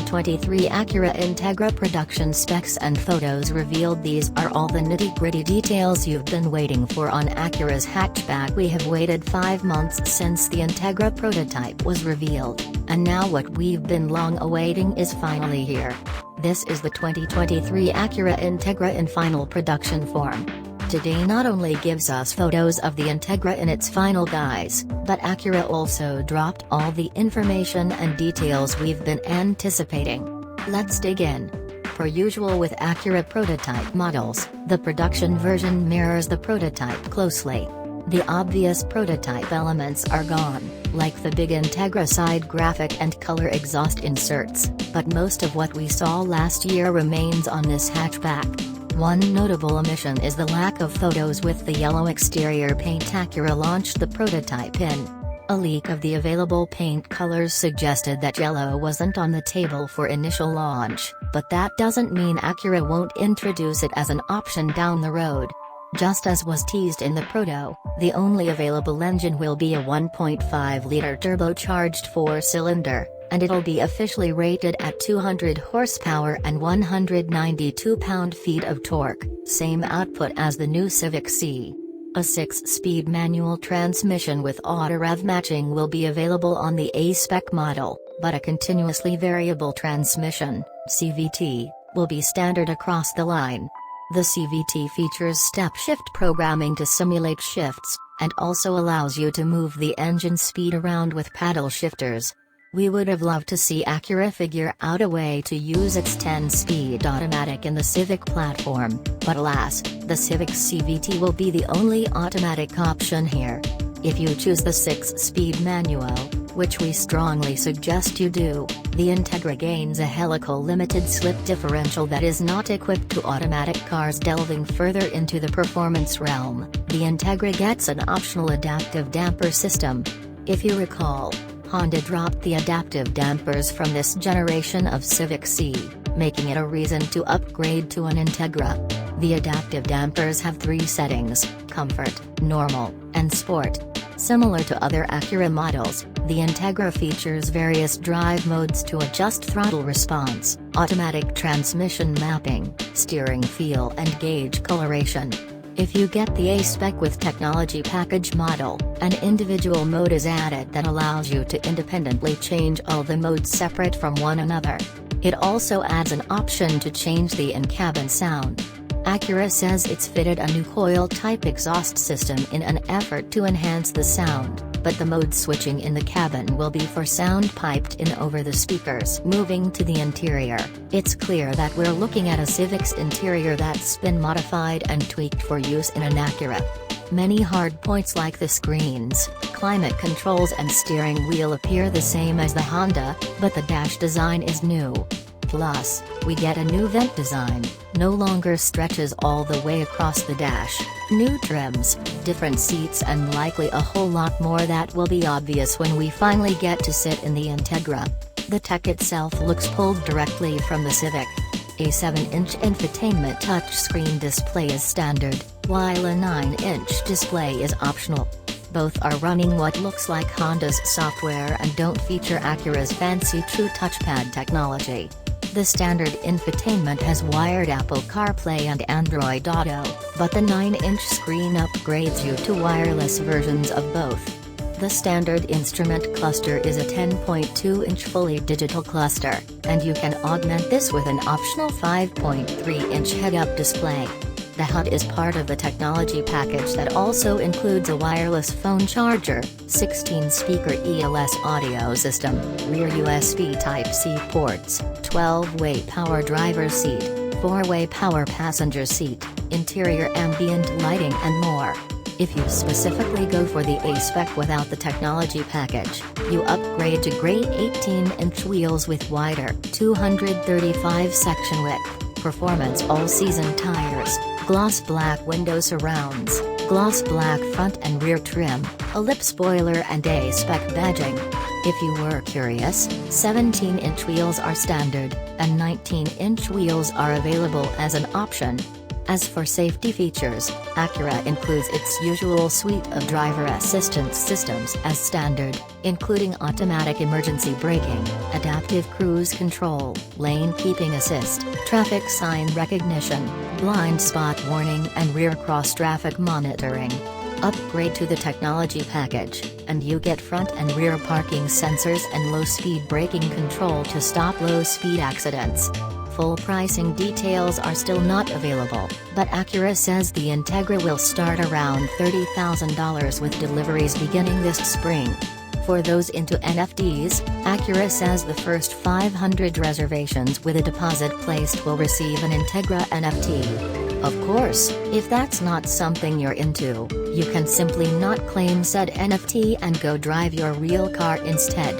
2023 Acura Integra production specs and photos revealed. These are all the nitty-gritty details you've been waiting for on Acura's hatchback. We have waited 5 months since the Integra Prototype was revealed, and now what we've been long awaiting is finally here. This is the 2023 Acura Integra in final production form. Today not only gives us photos of the Integra in its final guise, but Acura also dropped all the information and details we've been anticipating. Let's dig in. Per usual with Acura Prototype models, the production version mirrors the prototype closely. The obvious prototype elements are gone, like the big Integra side graphic and color exhaust inserts, but most of what we saw last year remains on this hatchback. One notable omission is the lack of photos with the yellow exterior paint Acura launched the prototype in. A leak of the available paint colors suggested that yellow wasn't on the table for initial launch, but that doesn't mean Acura won't introduce it as an option down the road. Just as was teased in the Proto, the only available engine will be a 1.5-liter turbocharged 4-cylinder, and it'll be officially rated at 200 horsepower and 192 pound-feet of torque, same output as the new Civic C. A 6-speed manual transmission with autorev matching will be available on the A-Spec model, but a continuously variable transmission, CVT, will be standard across the line. The CVT features step-shift programming to simulate shifts, and also allows you to move the engine speed around with paddle shifters. We would have loved to see Acura figure out a way to use its 10-speed automatic in the Civic platform, but alas, the Civic CVT will be the only automatic option here. If you choose the 6-speed manual, which we strongly suggest you do, the Integra gains a helical limited slip differential that is not equipped to automatic cars. Delving further into the performance realm, the Integra gets an optional adaptive damper system. If you recall, Honda dropped the adaptive dampers from this generation of Civic C, making it a reason to upgrade to an Integra. The adaptive dampers have 3 settings: Comfort, Normal, and Sport. Similar to other Acura models, the Integra features various drive modes to adjust throttle response, automatic transmission mapping, steering feel and gauge coloration. If you get the A-Spec with technology package model, an individual mode is added that allows you to independently change all the modes separate from one another. It also adds an option to change the in-cabin sound. Acura says it's fitted a new coil-type exhaust system in an effort to enhance the sound, but the mode switching in the cabin will be for sound piped in over the speakers. Moving to the interior, it's clear that we're looking at a Civic's interior that's been modified and tweaked for use in an Acura. Many hard points like the screens, climate controls and steering wheel appear the same as the Honda, but the dash design is new. Plus, we get a new vent design, no longer stretches all the way across the dash, new trims, different seats and likely a whole lot more that will be obvious when we finally get to sit in the Integra. The tech itself looks pulled directly from the Civic. A 7-inch infotainment touchscreen display is standard, while a 9-inch display is optional. Both are running what looks like Honda's software and don't feature Acura's fancy True Touchpad technology. The standard infotainment has wired Apple CarPlay and Android Auto, but the 9-inch screen upgrades you to wireless versions of both. The standard instrument cluster is a 10.2-inch fully digital cluster, and you can augment this with an optional 5.3-inch head-up display. The HUD is part of the technology package that also includes a wireless phone charger, 16-speaker ELS audio system, rear USB Type-C ports, 12-way power driver's seat, 4-way power passenger seat, interior ambient lighting and more. If you specifically go for the A-Spec without the technology package, you upgrade to great 18-inch wheels with wider 235 section width, performance all-season tires, gloss black window surrounds, gloss black front and rear trim, a lip spoiler and A-Spec badging. If you were curious, 17-inch wheels are standard, and 19-inch wheels are available as an option. As for safety features, Acura includes its usual suite of driver assistance systems as standard, including automatic emergency braking, adaptive cruise control, lane keeping assist, traffic sign recognition, blind spot warning and rear cross traffic monitoring. Upgrade to the technology package, and you get front and rear parking sensors and low-speed braking control to stop low-speed accidents. Full pricing details are still not available, but Acura says the Integra will start around $30,000 with deliveries beginning this spring. For those into NFTs, Acura says the first 500 reservations with a deposit placed will receive an Integra NFT. Of course, if that's not something you're into, you can simply not claim said NFT and go drive your real car instead.